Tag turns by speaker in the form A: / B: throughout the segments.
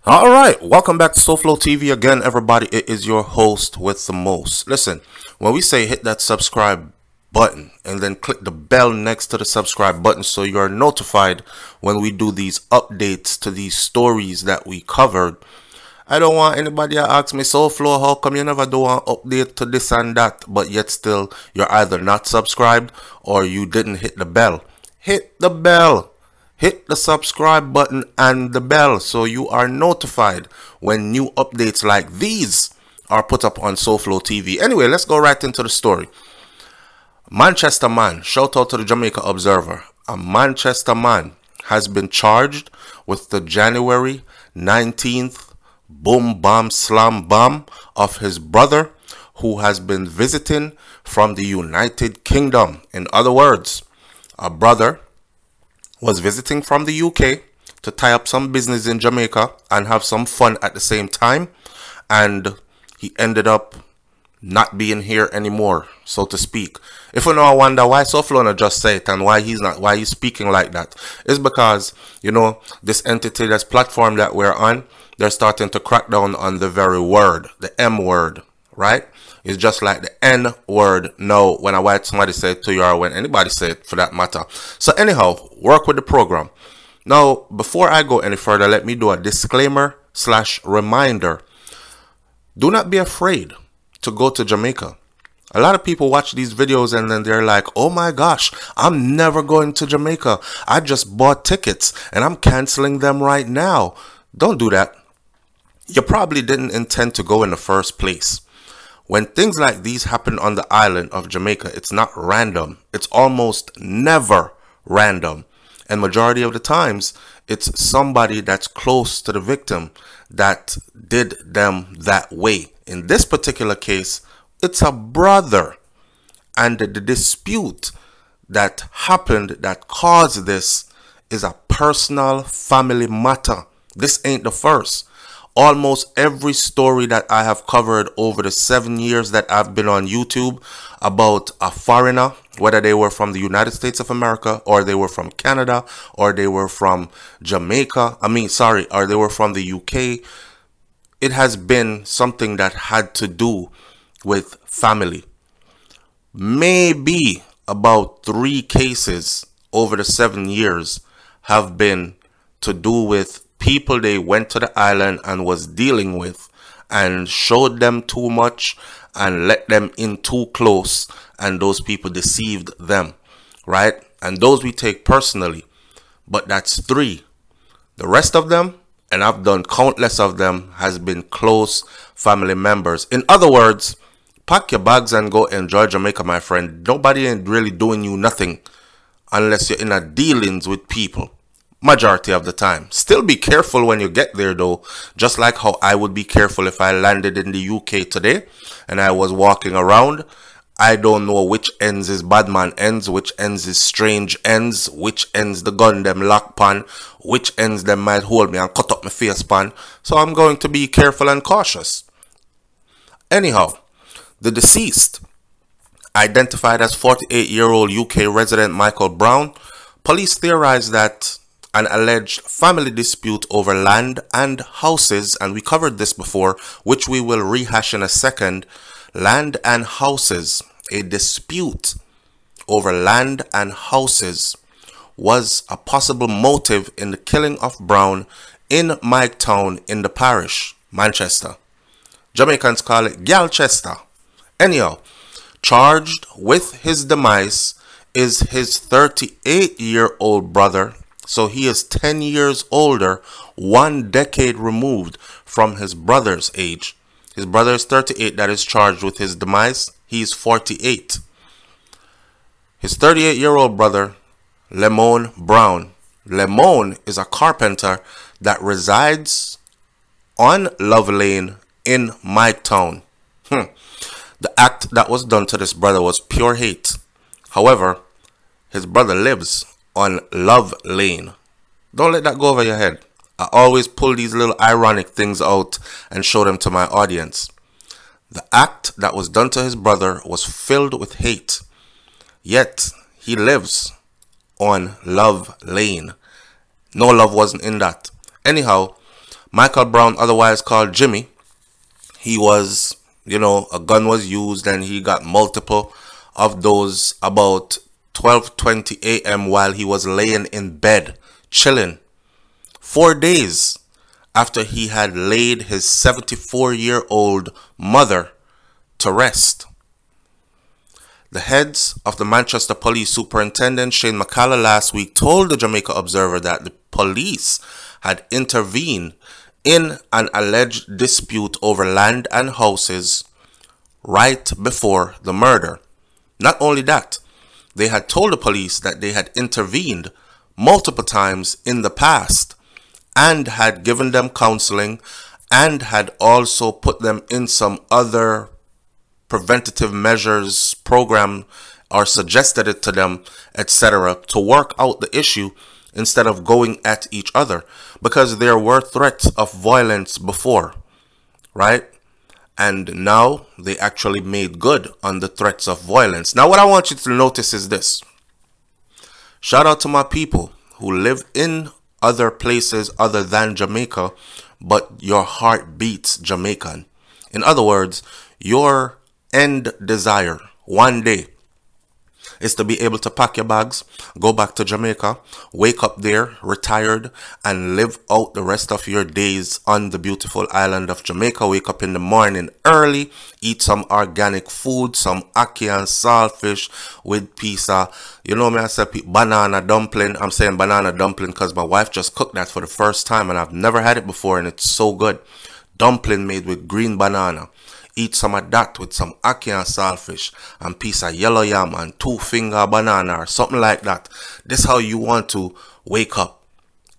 A: All right, welcome back to SouFLoTV again, everybody. It is your host with the most. Listen, when we say hit that subscribe button and then click the bell next to the subscribe button so you are notified when we do these updates to these stories that we covered. I don't want anybody to ask me, SouFlo, how come you never do an update to this and that, but yet still you're either not subscribed or you didn't hit the bell. Hit the bell. Hit the subscribe button and the bell so you are notified when new updates like these are put up on SouFLoTV. Anyway, let's go right into the story. Manchester man, shout out to the Jamaica Observer. A Manchester man has been charged with the January 19th boom bomb slam bomb of his brother who has been visiting from the United Kingdom. In other words, a brother was visiting from the UK to tie up some business in Jamaica and have some fun at the same time, and he ended up not being here anymore, so to speak. If you know, I wonder why SouFlo not just say it and why he's speaking like that. It's because, you know, this entity, this platform that we're on, they're starting to crack down on the very word, the M word, right? It's just like the N word no when somebody say it to you or when anybody say it for that matter. So anyhow, work with the program. Now, before I go any further, let me do a disclaimer / reminder. Do not be afraid to go to Jamaica. A lot of people watch these videos and then they're like, oh my gosh, I'm never going to Jamaica. I just bought tickets and I'm canceling them right now. Don't do that. You probably didn't intend to go in the first place. When things like these happen on the island of Jamaica, it's not random. It's almost never random. And majority of the times, it's somebody that's close to the victim that did them that way. In this particular case, it's a brother. And the dispute that happened that caused this is a personal family matter. This ain't the first. Almost every story that I have covered over the 7 years that I've been on YouTube about a foreigner, whether they were from the United States of America or they were from Canada or they were from Jamaica, or they were from the UK, it has been something that had to do with family. Maybe about 3 cases over the 7 years have been to do with people they went to the island and was dealing with and showed them too much and let them in too close, and those people deceived them, right? And those we take personally, but that's 3. The rest of them, and I've done countless of them, has been close family members. In other words, pack your bags and go enjoy Jamaica, my friend. Nobody ain't really doing you nothing unless you're in a dealings with people. Majority of the time. Still be careful when you get there though, just like how I would be careful if I landed in the UK today and I was walking around. I don't know which ends is badman ends, which ends is strange ends, which ends the gun them lock pan, which ends them might hold me and cut up my face pan. So I'm going to be careful and cautious. Anyhow, the deceased, identified as 48-year-old UK resident Michael Brown, police theorize that an alleged family dispute over land and houses, and we covered this before, which we will rehash in a second. Land and houses, a dispute over land and houses was a possible motive in the killing of Brown in Miketown in the parish, Manchester. Jamaicans call it Galchester. Anyhow, charged with his demise is his 38-year-old brother. So he is 10 years older, 1 decade removed from his brother's age. His brother is 38 that is charged with his demise. He's 48. His 38-year-old brother, Lemon Brown. Lemon is a carpenter that resides on Love Lane in Miketown. The act that was done to this brother was pure hate. However, his brother lives on Love Lane. Don't let that go over your head. I always pull these little ironic things out and show them to my audience. The act that was done to his brother was filled with hate. Yet, he lives on Love Lane. No love wasn't in that. Anyhow, Michael Brown, otherwise called Jimmy, he was, a gun was used and he got multiple of those about 12:20 a.m. while he was laying in bed, chilling, 4 days after he had laid his 74-year-old mother to rest. The heads of the Manchester Police Superintendent Shane McCalla last week told the Jamaica Observer that the police had intervened in an alleged dispute over land and houses right before the murder. Not only that, they had told the police that they had intervened multiple times in the past and had given them counseling and had also put them in some other preventative measures program or suggested it to them, etc., to work out the issue instead of going at each other, because there were threats of violence before, right? And now they actually made good on the threats of violence. Now what I want you to notice is this. Shout out to my people who live in other places other than Jamaica, but your heart beats Jamaican. In other words, your end desire one day is to be able to pack your bags, go back to Jamaica, wake up there, retired, and live out the rest of your days on the beautiful island of Jamaica. Wake up in the morning early, eat some organic food, some ackee and saltfish with pizza. You know me, I said banana dumpling. I'm saying banana dumpling because my wife just cooked that for the first time and I've never had it before and it's so good. Dumpling made with green banana. Eat some of that with some ackee and saltfish and piece of yellow yam and 2-finger banana or something like that. This is how you want to wake up.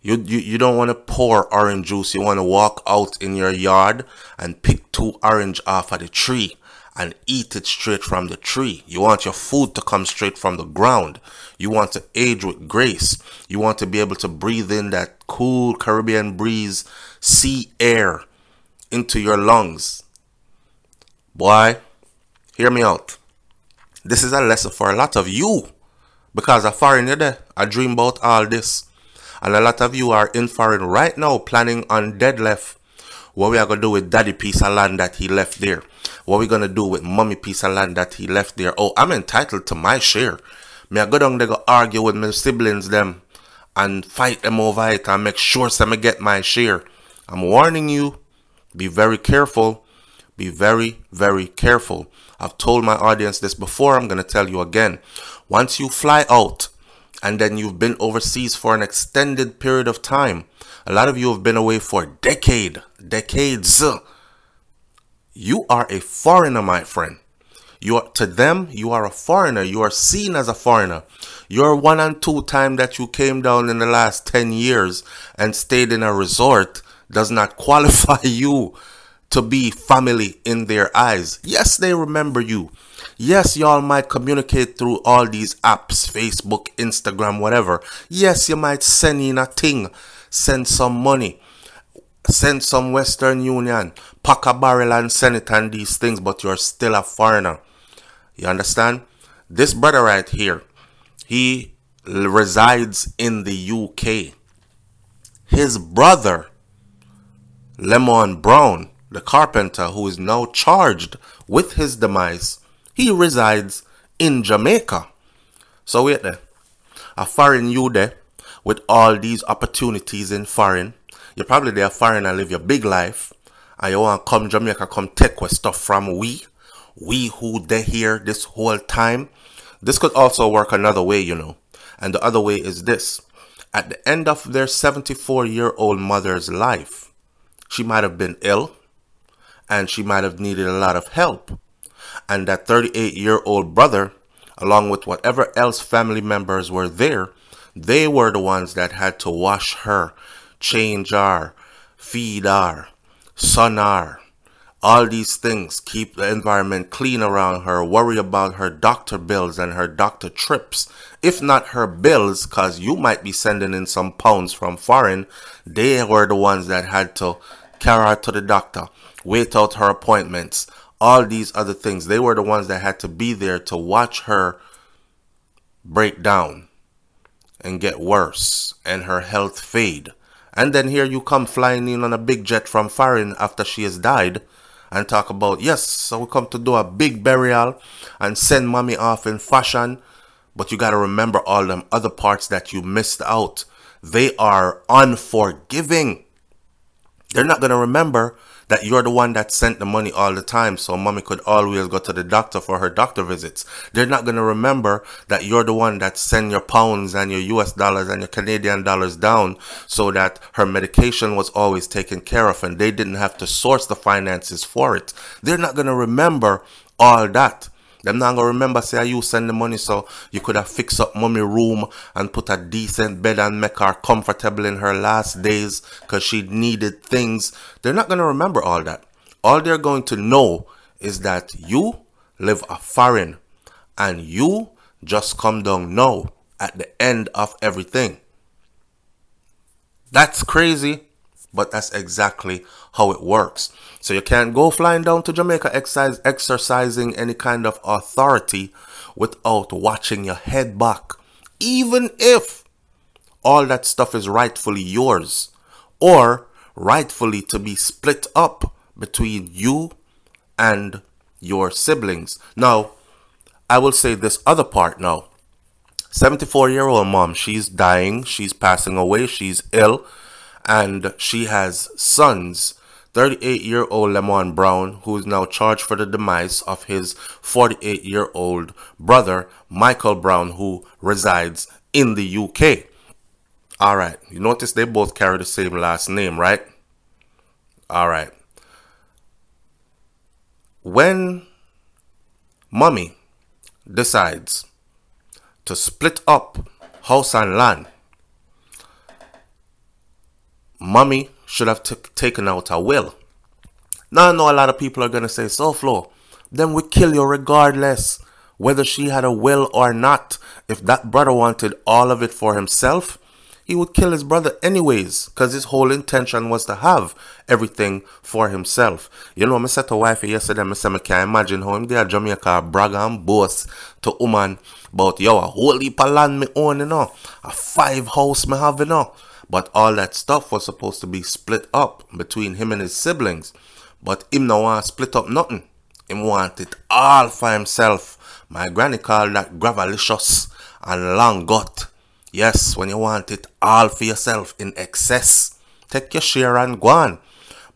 A: You don't want to pour orange juice. You want to walk out in your yard and pick 2 orange off of the tree and eat it straight from the tree. You want your food to come straight from the ground. You want to age with grace. You want to be able to breathe in that cool Caribbean breeze, sea air into your lungs. Boy, hear me out. This is a lesson for a lot of you. Because a foreign you there, I dream about all this. And a lot of you are in foreign right now planning on dead left. What we are going to do with daddy piece of land that he left there. What we going to do with mommy piece of land that he left there. Oh, I'm entitled to my share. Me I go down there go argue with my siblings them. And fight them over it and make sure I get my share. I'm warning you. Be very careful. Be very, very careful. I've told my audience this before. I'm going to tell you again. Once you fly out and then you've been overseas for an extended period of time, a lot of you have been away for decades. You are a foreigner, my friend. To them, you are a foreigner. You are seen as a foreigner. Your 1 and 2 time that you came down in the last 10 years and stayed in a resort does not qualify you to be family in their eyes. Yes, they remember you. Yes, y'all might communicate through all these apps, Facebook, Instagram, whatever. Yes, you might send in a thing, send some money, send some Western Union, pack a barrel and send it and these things, but you're still a foreigner. You understand? This brother right here, he resides in the UK. His brother, Lemon Brown, the carpenter who is now charged with his demise, he resides in Jamaica. So wait there. A foreign you there with all these opportunities in foreign. You're probably there foreign and live your big life. And you want to come Jamaica, come take with stuff from we who they here this whole time. This could also work another way, you know. And the other way is this. At the end of their 74-year-old mother's life, she might have been ill. And she might have needed a lot of help. And that 38-year-old brother, along with whatever else family members were there, they were the ones that had to wash her, change her, feed her, sun her, all these things, keep the environment clean around her, worry about her doctor bills and her doctor trips. If not her bills, because you might be sending in some pounds from foreign, they were the ones that had to carry her to the doctor, wait out her appointments, all these other things. They were the ones that had to be there to watch her break down and get worse and her health fade And then here you come flying in on a big jet from foreign after she has died and talk about, yes, so we come to do a big burial and send mommy off in fashion. But you got to remember all them other parts that you missed out. They are unforgiving. They're not going to remember that you're the one that sent the money all the time, so mommy could always go to the doctor for her doctor visits. They're not going to remember that you're the one that sent your pounds and your US dollars and your Canadian dollars down so that her medication was always taken care of and they didn't have to source the finances for it. They're not going to remember all that. They're not going to remember, say, you send the money so you could have fixed up mommy room and put a decent bed and make her comfortable in her last days because she needed things. They're not going to remember all that. All they're going to know is that you live a foreign and you just come down now at the end of everything. That's crazy, but that's exactly how it works. So you can't go flying down to Jamaica exercising any kind of authority without watching your head back. Even if all that stuff is rightfully yours or rightfully to be split up between you and your siblings. Now, I will say this other part now. 74-year-old mom, she's dying, she's passing away, she's ill, and she has sons. 38-year-old Lemon Brown, who is now charged for the demise of his 48-year-old brother, Michael Brown, who resides in the UK. All right, you notice they both carry the same last name, right? All right. When mommy decides to split up house and land, mommy should have taken out a will. Now I know a lot of people are going to say, SouFlo, then we kill you regardless whether she had a will or not. If that brother wanted all of it for himself, he would kill his brother anyways, because his whole intention was to have everything for himself. You know, I said to wife yesterday, I said, I can't imagine how him there Jamaica brag and boast to woman about, yo, a whole heap of land me own, you know, a 5 house me have, you know. But all that stuff was supposed to be split up between him and his siblings. But him no want to split up nothing. Him want it all for himself. My granny called that gravelicious and long gut. Yes, when you want it all for yourself in excess, take your share and go on.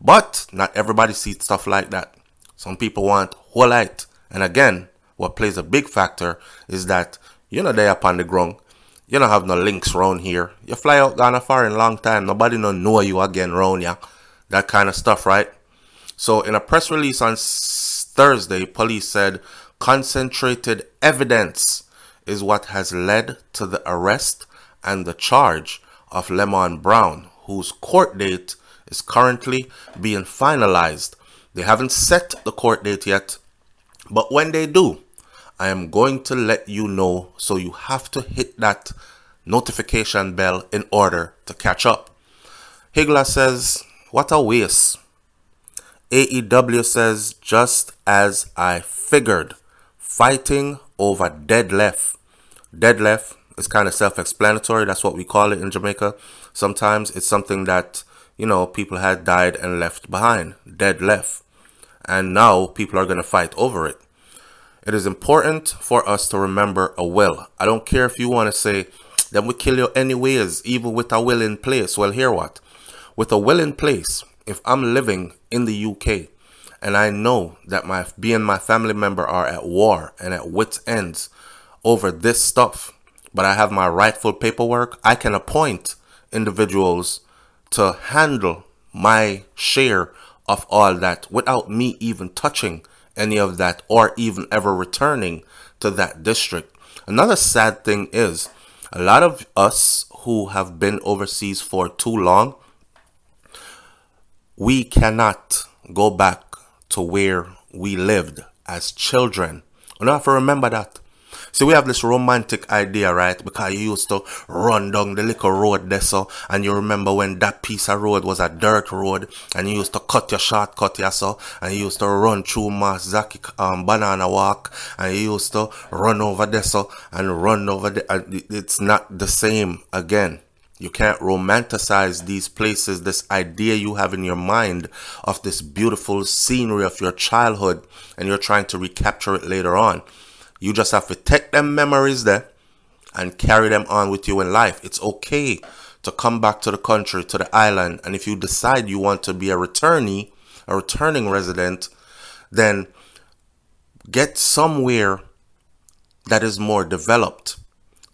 A: But not everybody sees stuff like that. Some people want whole light. And again, what plays a big factor is that you're not there upon the ground. You don't have no links round here. You fly out Ghana for a long time. Nobody don't know you again round ya. That kind of stuff, right? So in a press release on Thursday, police said concentrated evidence is what has led to the arrest and the charge of Lemon Brown, whose court date is currently being finalized. They haven't set the court date yet, but when they do, I am going to let you know, so you have to hit that notification bell in order to catch up. Higla says, what a waste. AEW says, just as I figured, fighting over dead left. Dead left is kind of self-explanatory. That's what we call it in Jamaica. Sometimes it's something that, you know, people had died and left behind. Dead left. And now people are going to fight over it. It is important for us to remember a will. I don't care if you want to say, then we kill you anyways, even with a will in place. Well, hear what? With a will in place, if I'm living in the UK and I know that my family member are at war and at wit's ends over this stuff, but I have my rightful paperwork, I can appoint individuals to handle my share of all that without me even touching any of that or even ever returning to that district. Another sad thing is a lot of us who have been overseas for too long, we cannot go back to where we lived as children. You have to remember that. See, we have this romantic idea, right? Because you used to run down the little road there, so, and you remember when that piece of road was a dirt road, and you used to cut your shortcut here, so, and you used to run through Zaki Banana Walk, and you used to run over there, so, and run over there. It's not the same again. You can't romanticize these places, this idea you have in your mind of this beautiful scenery of your childhood, and you're trying to recapture it later on. You just have to take them memories there and carry them on with you in life. It's okay to come back to the country, to the island, and if you decide you want to be a returnee, a returning resident, then get somewhere that is more developed.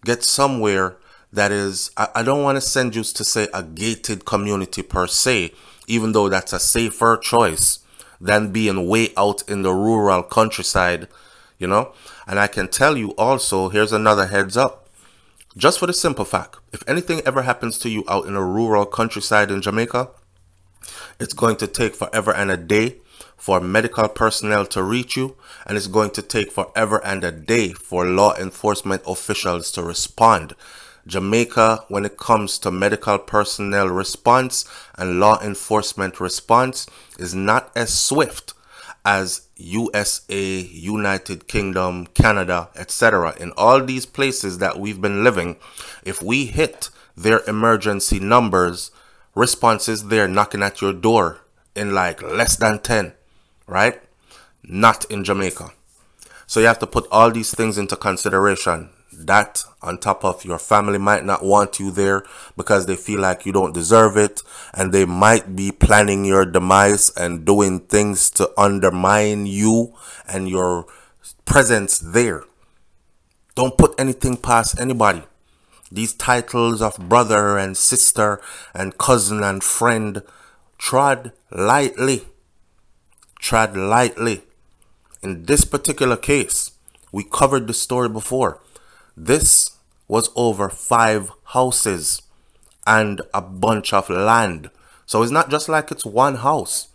A: Get somewhere that is, I don't want to send you to say a gated community per se, even though that's a safer choice than being way out in the rural countryside, you know. And I can tell you also, here's another heads up, just for the simple fact, if anything ever happens to you out in a rural countryside in Jamaica, it's going to take forever and a day for medical personnel to reach you, and it's going to take forever and a day for law enforcement officials to respond. Jamaica, when it comes to medical personnel response and law enforcement response, is not as swift as USA, United Kingdom, Canada, etc. In all these places that we've been living, if we hit their emergency numbers, responses there knocking at your door in like less than 10, right? Not in Jamaica. So you have to put all these things into consideration. That on top of your family might not want you there because they feel like you don't deserve it, and they might be planning your demise and doing things to undermine you and your presence there. Don't put anything past anybody. These titles of brother and sister and cousin and friend, tread lightly. Tread lightly. In this particular case, we covered the story before. This was over 5 houses and a bunch of land. So it's not just like it's one house.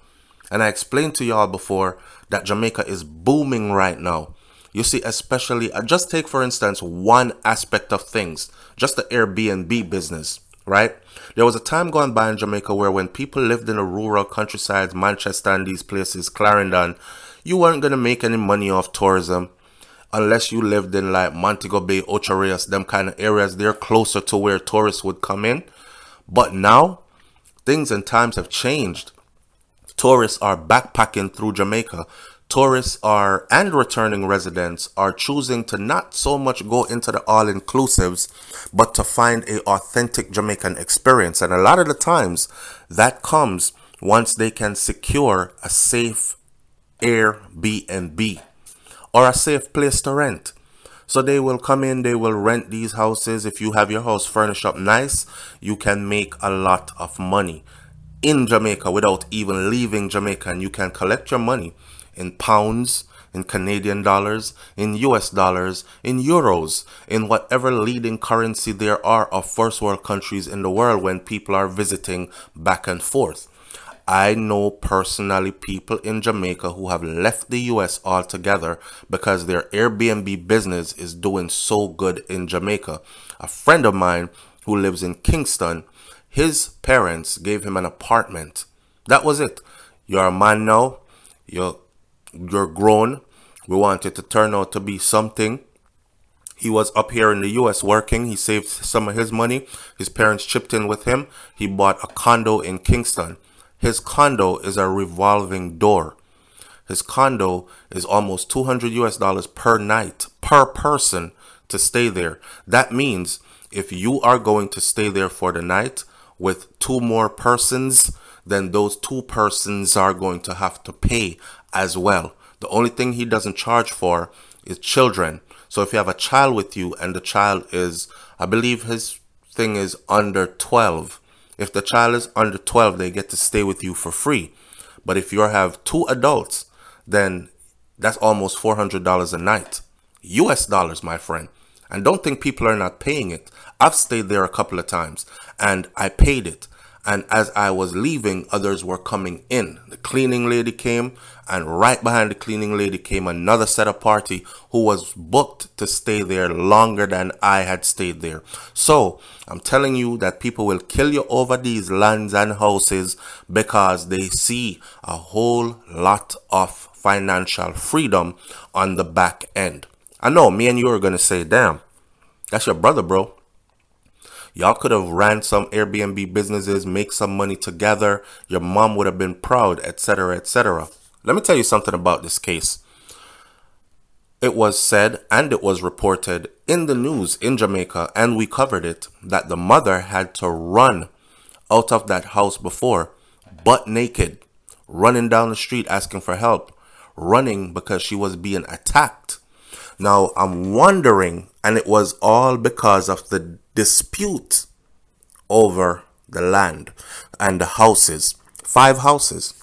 A: And I explained to y'all before that Jamaica is booming right now. You see, especially, just take for instance one aspect of things, just the Airbnb business, right? There was a time gone by in Jamaica where when people lived in the rural countrysides, Manchester and these places, Clarendon, you weren't going to make any money off tourism. Unless you lived in like Montego Bay, Ocho Rios, them kind of areas, they're closer to where tourists would come in. But now, things and times have changed. Tourists are backpacking through Jamaica. Tourists are, and returning residents are choosing to not so much go into the all-inclusives, but to find a authentic Jamaican experience. And a lot of the times, that comes once they can secure a safe Airbnb or a safe place to rent. So they will come in, they will rent these houses. If you have your house furnished up nice, you can make a lot of money in Jamaica without even leaving Jamaica. And you can collect your money in pounds, in Canadian dollars, in US dollars, in euros, in whatever leading currency there are of first world countries in the world when people are visiting back and forth. I know personally people in Jamaica who have left the US altogether because their Airbnb business is doing so good in Jamaica. A friend of mine who lives in Kingston, his parents gave him an apartment. That was it. You're a man now. You're grown. We want it to turn out to be something. He was up here in the US working. He saved some of his money. His parents chipped in with him. He bought a condo in Kingston. His condo is a revolving door. His condo is almost $200 per night, per person to stay there. That means if you are going to stay there for the night with 2 more persons, then those 2 persons are going to have to pay as well. The only thing he doesn't charge for is children. So if you have a child with you and the child is, I believe his thing is under 12. If the child is under 12, they get to stay with you for free. But if you have 2 adults, then that's almost $400 a night. US dollars, my friend. And don't think people are not paying it. I've stayed there a couple of times and I paid it. And as I was leaving, others were coming in. The cleaning lady came, and right behind the cleaning lady came another set of party who was booked to stay there longer than I had stayed there. So I'm telling you that people will kill you over these lands and houses because they see a whole lot of financial freedom on the back end. I know me and you are going to say, damn, that's your brother, bro. Y'all could have ran some Airbnb businesses, make some money together. Your mom would have been proud, etc., etc. Let me tell you something about this case. It was said and it was reported in the news in Jamaica, and we covered it, that the mother had to run out of that house before, butt naked, running down the street asking for help, running because she was being attacked. Now, I'm wondering, and it was all because of the dispute over the land and the houses, 5 houses.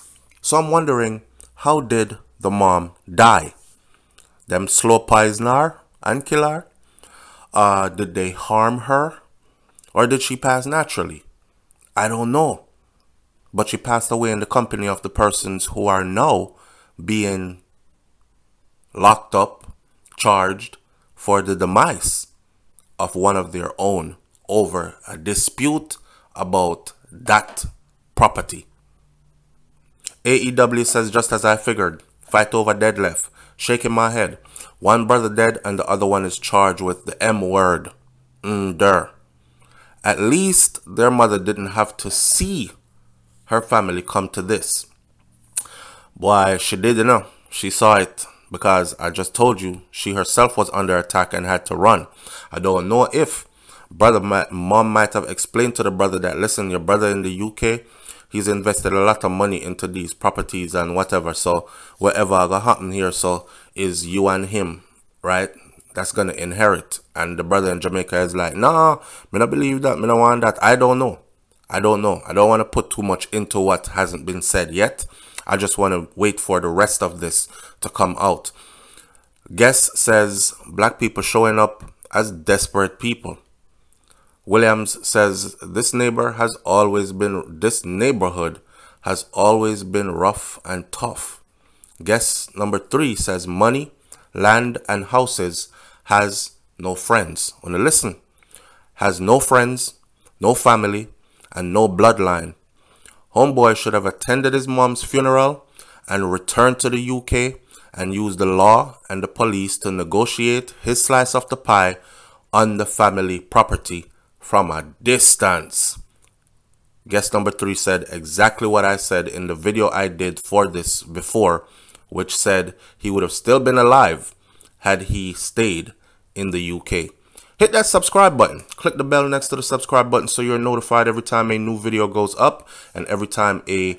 A: So I'm wondering, how did the mom die? Them slow poison her and kill her? Did they harm her? Or did she pass naturally? I don't know. But she passed away in the company of the persons who are now being locked up, charged for the demise of one of their own over a dispute about that property. AEW says, just as I figured, fight over dead left. Shaking my head. One brother dead and the other one is charged with the M word. At least their mother didn't have to see her family come to this. Boy, she did, you know. She saw it, because I just told you she herself was under attack and had to run. I don't know if mom might have explained to the brother that, listen, your brother in the UK, he's invested a lot of money into these properties and whatever. So whatever gonna happen here, so is you and him, right? That's gonna inherit. And the brother in Jamaica is like, nah, me not believe that, me not want that. I don't know. I don't want to put too much into what hasn't been said yet. I just want to wait for the rest of this to come out. Guest says, black people showing up as desperate people. Williams says, this neighborhood has always been rough and tough. Guest number 3 says, money, land, and houses has no friends. Wanna listen? Has no friends, no family, and no bloodline. Homeboy should have attended his mom's funeral and returned to the UK and used the law and the police to negotiate his slice of the pie on the family property from a distance. Guest number 3 said exactly what I said in the video I did for this before, which said he would have still been alive had he stayed in the UK. Hit that subscribe button. Click the bell next to the subscribe button so you're notified every time a new video goes up and every time a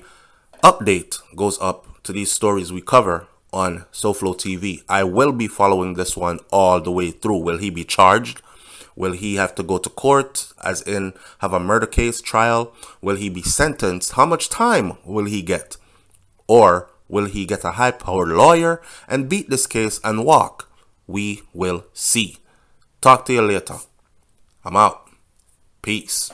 A: update goes up to these stories we cover on SouFLoTV. I will be following this one all the way through. Will he be charged? Will he have to go to court, as in have a murder case trial? Will he be sentenced? How much time will he get? Or will he get a high-powered lawyer and beat this case and walk? We will see. Talk to you later. I'm out. Peace.